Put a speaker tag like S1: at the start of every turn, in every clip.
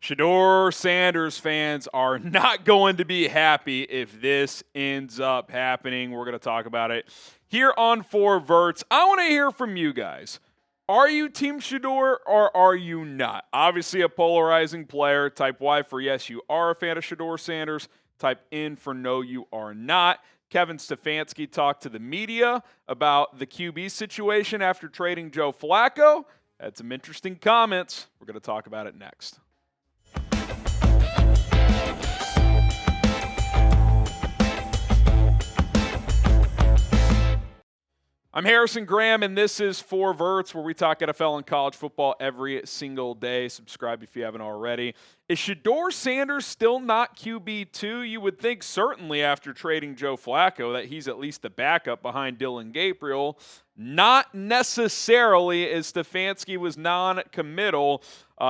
S1: Shedeur Sanders fans are not going to be happy if this ends up happening. We're going to talk about it here on 4 Verts. I want to hear from you guys. Are you Team Shedeur or are you not? Obviously a polarizing player. Type Y for yes, you are a fan of Shedeur Sanders. Type N for no, you are not. Kevin Stefanski talked to the media about the QB situation after trading Joe Flacco. Had some interesting comments. We're going to talk about it next. I'm Harrison Graham, and this is 4 Verts, where we talk NFL and college football every single day. Subscribe if you haven't already. Is Shedeur Sanders still not QB2? You would think certainly after trading Joe Flacco that he's at least the backup behind Dillon Gabriel. Not necessarily, as Stefanski was non-committal.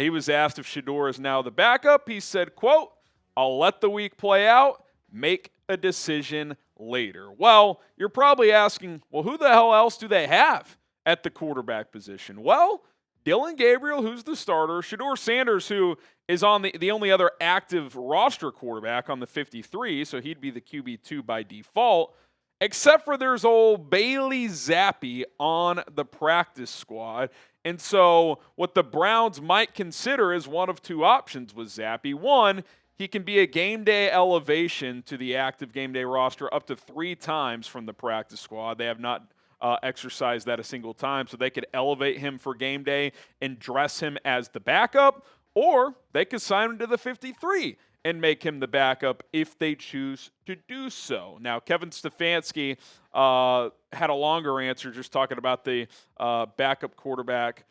S1: He was asked if Shedeur is now the backup. He said, quote, "I'll let the week play out, make a decision later." Well, you're probably asking, well, who the hell else do they have at the quarterback position? Well, Dillon Gabriel, who's the starter, Shedeur Sanders, who is on the only other active roster quarterback on the 53, so he'd be the QB2 by default, except for there's old Bailey Zappe on the practice squad. And so what the Browns might consider is one of two options with Zappe. One, he can be a game day elevation to the active game day roster up to 3 times from the practice squad. They have not exercised that a single time, so they could elevate him for game day and dress him as the backup, or they could sign him to the 53 and make him the backup if they choose to do so. Now, Kevin Stefanski had a longer answer just talking about the backup quarterback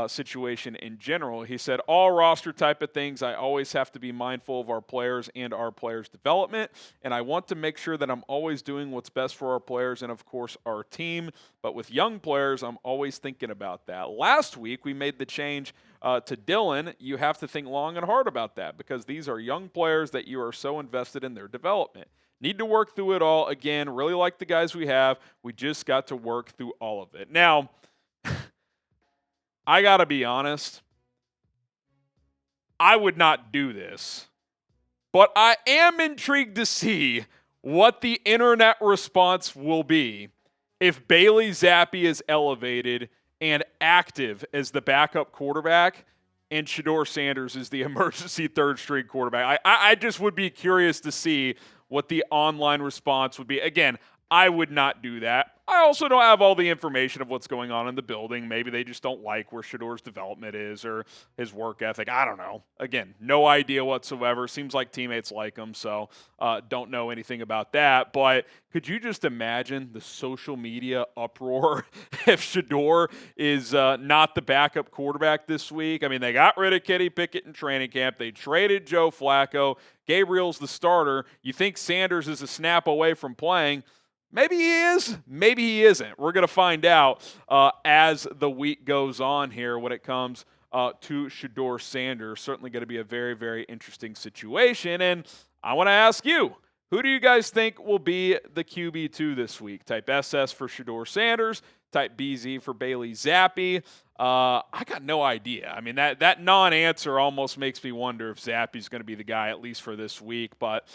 S1: situation in general. He said, all roster type of things, I always have to be mindful of our players and our players' development, and I want to make sure that I'm always doing what's best for our players and, of course, our team. But with young players, I'm always thinking about that. Last week, we made the change to Dillon. You have to think long and hard about that because these are young players that you are so invested in their development. Need to work through it all. Again, really like the guys we have. We just got to work through all of it. Now, I got to be honest, I would not do this, but I am intrigued to see what the internet response will be if Bailey Zappe is elevated and active as the backup quarterback and Shedeur Sanders is the emergency third-string quarterback. I just would be curious to see what the online response would be. Again, I would not do that. I also don't have all the information of what's going on in the building. Maybe they just don't like where Shedeur's development is or his work ethic. I don't know. Again, no idea whatsoever. Seems like teammates like him, so don't know anything about that. But could you just imagine the social media uproar if Shedeur is not the backup quarterback this week? I mean, they got rid of Kenny Pickett in training camp. They traded Joe Flacco. Gabriel's the starter. You think Sanders is a snap away from playing. Maybe he is, maybe he isn't. We're going to find out as the week goes on here when it comes to Shedeur Sanders. Certainly going to be a very, very interesting situation. And I want to ask you, who do you guys think will be the QB2 this week? Type SS for Shedeur Sanders, type BZ for Bailey Zappe. I got no idea. I mean, that non-answer almost makes me wonder if Zappe's going to be the guy, at least for this week. But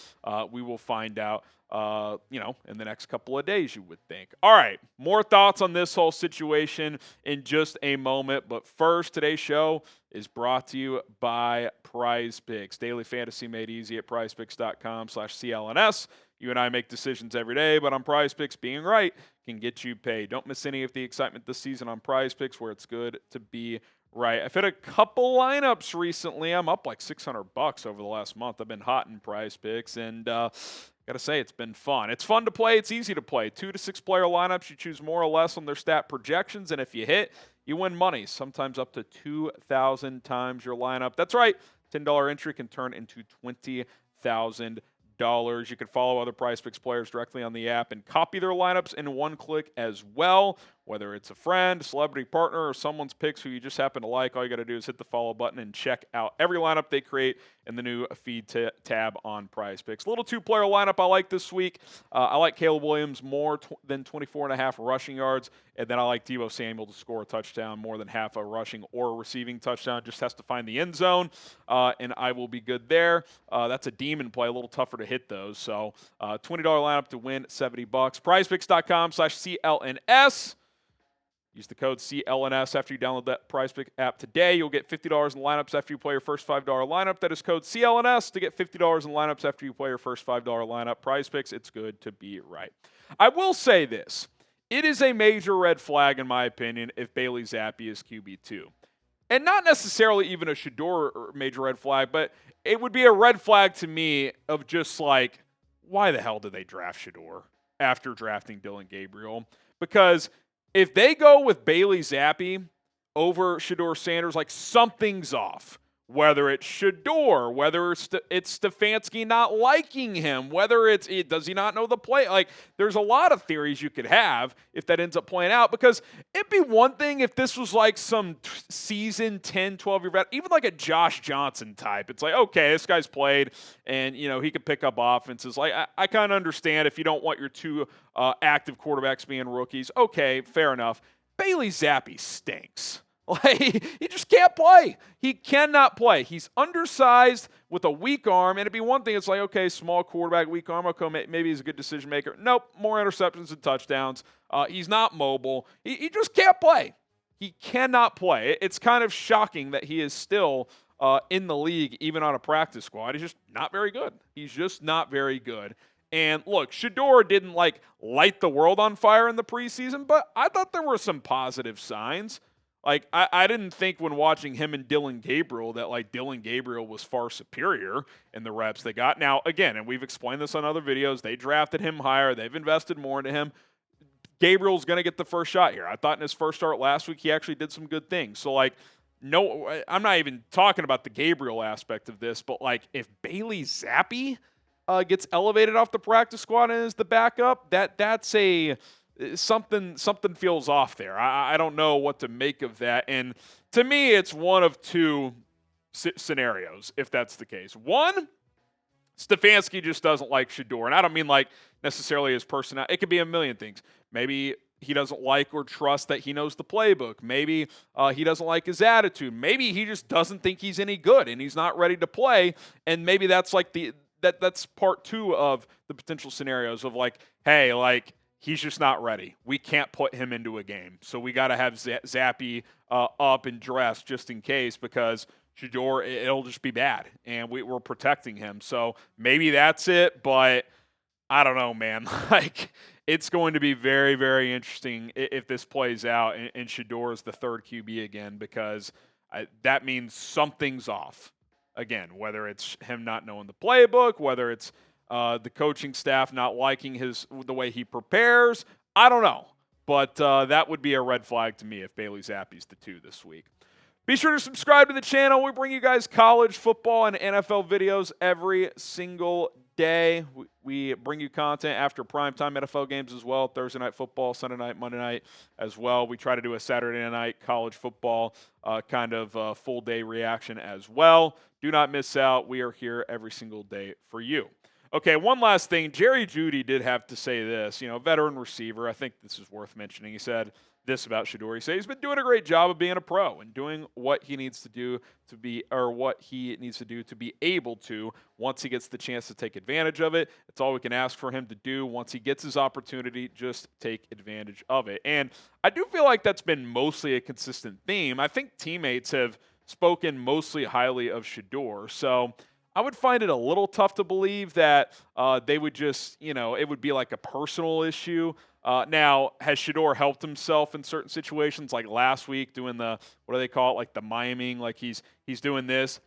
S1: we will find out. In the next couple of days, you would think. All right, more thoughts on this whole situation in just a moment. But first, today's show is brought to you by PrizePicks. Daily fantasy made easy at prizepicks.com/CLNS. You and I make decisions every day, but on PrizePicks, being right can get you paid. Don't miss any of the excitement this season on PrizePicks, where it's good to be right. I've hit a couple lineups recently. I'm up like $600 over the last month. I've been hot in PrizePicks, and got to say, it's been fun. It's fun to play. It's easy to play. 2 to 6 player lineups. You choose more or less on their stat projections, and if you hit, you win money, sometimes up to 2,000 times your lineup. That's right. $10 entry can turn into $20,000. You can follow other PrizePicks players directly on the app and copy their lineups in one click as well. whether it's a friend, celebrity partner, or someone's picks who you just happen to like. All you got to do is hit the follow button and check out every lineup they create in the new feed tab on PrizePicks. A little two-player lineup I like this week. I like Caleb Williams more than 24.5 rushing yards, and then I like Deebo Samuel to score a touchdown, more than half a rushing or a receiving touchdown. Just has to find the end zone, and I will be good there. That's a demon play, a little tougher to hit those. So $20 lineup to win $70. PrizePicks.com/CLNS. Use the code CLNS after you download that PrizePicks app today. You'll get $50 in lineups after you play your first $5 lineup. That is code CLNS to get $50 in lineups after you play your first $5 lineup. PrizePicks, it's good to be right. I will say this. It is a major red flag, in my opinion, if Bailey Zappe is QB2. And not necessarily even a Shedeur major red flag, but it would be a red flag to me of just like, why the hell did they draft Shedeur after drafting Dillon Gabriel? Because if they go with Bailey Zappe over Shedeur Sanders, like something's off. Whether it's Shedeur, whether it's Stefanski not liking him, whether does he not know the play? Like, there's a lot of theories you could have if that ends up playing out, because it'd be one thing if this was like some season 10, 12-year vet, even like a Josh Johnson type. It's like, okay, this guy's played, and, he could pick up offenses. Like, I kind of understand if you don't want your two active quarterbacks being rookies. Okay, fair enough. Bailey Zappe stinks. Like, he just can't play. He cannot play. He's undersized with a weak arm, and it'd be one thing. It's like, okay, small quarterback, weak arm. Okay, maybe he's a good decision maker. Nope, more interceptions and touchdowns. He's not mobile. He just can't play. He cannot play. It's kind of shocking that he is still in the league, even on a practice squad. He's just not very good. He's just not very good. And look, Shedeur didn't light the world on fire in the preseason, but I thought there were some positive signs. Like, I didn't think when watching him and Dillon Gabriel that, Dillon Gabriel was far superior in the reps they got. Now, again, and we've explained this on other videos, they drafted him higher. They've invested more into him. Gabriel's going to get the first shot here. I thought in his first start last week he actually did some good things. So, no, I'm not even talking about the Gabriel aspect of this, but, if Bailey Zappe gets elevated off the practice squad and is the backup, that's a... Something feels off there. I don't know what to make of that. And to me, it's one of two scenarios, if that's the case. One, Stefanski just doesn't like Shedeur. And I don't mean necessarily his personality. It could be a million things. Maybe he doesn't like or trust that he knows the playbook. Maybe he doesn't like his attitude. Maybe he just doesn't think he's any good and he's not ready to play. And maybe that's that's part two of the potential scenarios of hey, he's just not ready. We can't put him into a game. So we got to have Zappe up and dressed just in case, because Shedeur, it'll just be bad. And we're protecting him. So maybe that's it. But I don't know, man. It's going to be very, very interesting if this plays out and Shedeur is the third QB again, because that means something's off. Again, whether it's him not knowing the playbook, whether it's the coaching staff not liking the way he prepares. I don't know. But that would be a red flag to me if Bailey Zappe's the 2 this week. Be sure to subscribe to the channel. We bring you guys college football and NFL videos every single day. We bring you content after primetime NFL games as well. Thursday night football, Sunday night, Monday night as well. We try to do a Saturday night college football kind of full day reaction as well. Do not miss out. We are here every single day for you. Okay, one last thing. Jerry Jeudy did have to say this. Veteran receiver. I think this is worth mentioning. He said this about Shedeur. He said he's been doing a great job of being a pro and doing what he needs to do to be able to once he gets the chance to take advantage of it. That's all we can ask for him to do. Once he gets his opportunity, just take advantage of it. And I do feel like that's been mostly a consistent theme. I think teammates have spoken mostly highly of Shedeur. So I would find it a little tough to believe that they would just, it would be like a personal issue. Now, has Shedeur helped himself in certain situations, like last week doing what do they call it, the miming, he's doing this?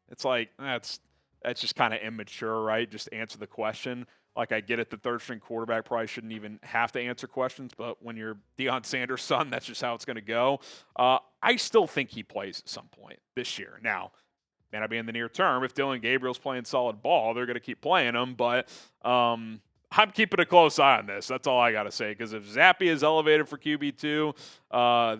S1: It's that's just kind of immature, right? Just answer the question. I get it, the third-string quarterback probably shouldn't even have to answer questions, but when you're Deion Sanders' son, that's just how it's going to go. I still think he plays at some point this year. Now, may not be in the near term. If Dillon Gabriel's playing solid ball, they're going to keep playing him. But I'm keeping a close eye on this. That's all I got to say. Because if Zappe is elevated for QB2,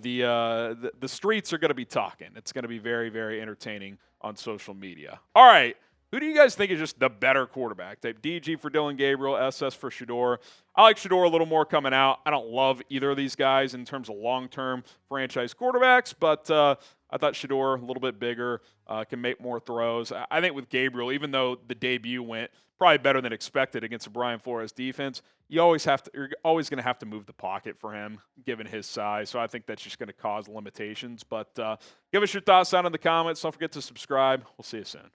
S1: the streets are going to be talking. It's going to be very, very entertaining on social media. All right. Who do you guys think is just the better quarterback? Type DG for Dillon Gabriel, SS for Shedeur. I like Shedeur a little more coming out. I don't love either of these guys in terms of long-term franchise quarterbacks, but I thought Shedeur a little bit bigger, can make more throws. I think with Gabriel, even though the debut went probably better than expected against a Brian Flores defense, you're always going to have to move the pocket for him, given his size. So I think that's just going to cause limitations. But give us your thoughts down in the comments. Don't forget to subscribe. We'll see you soon.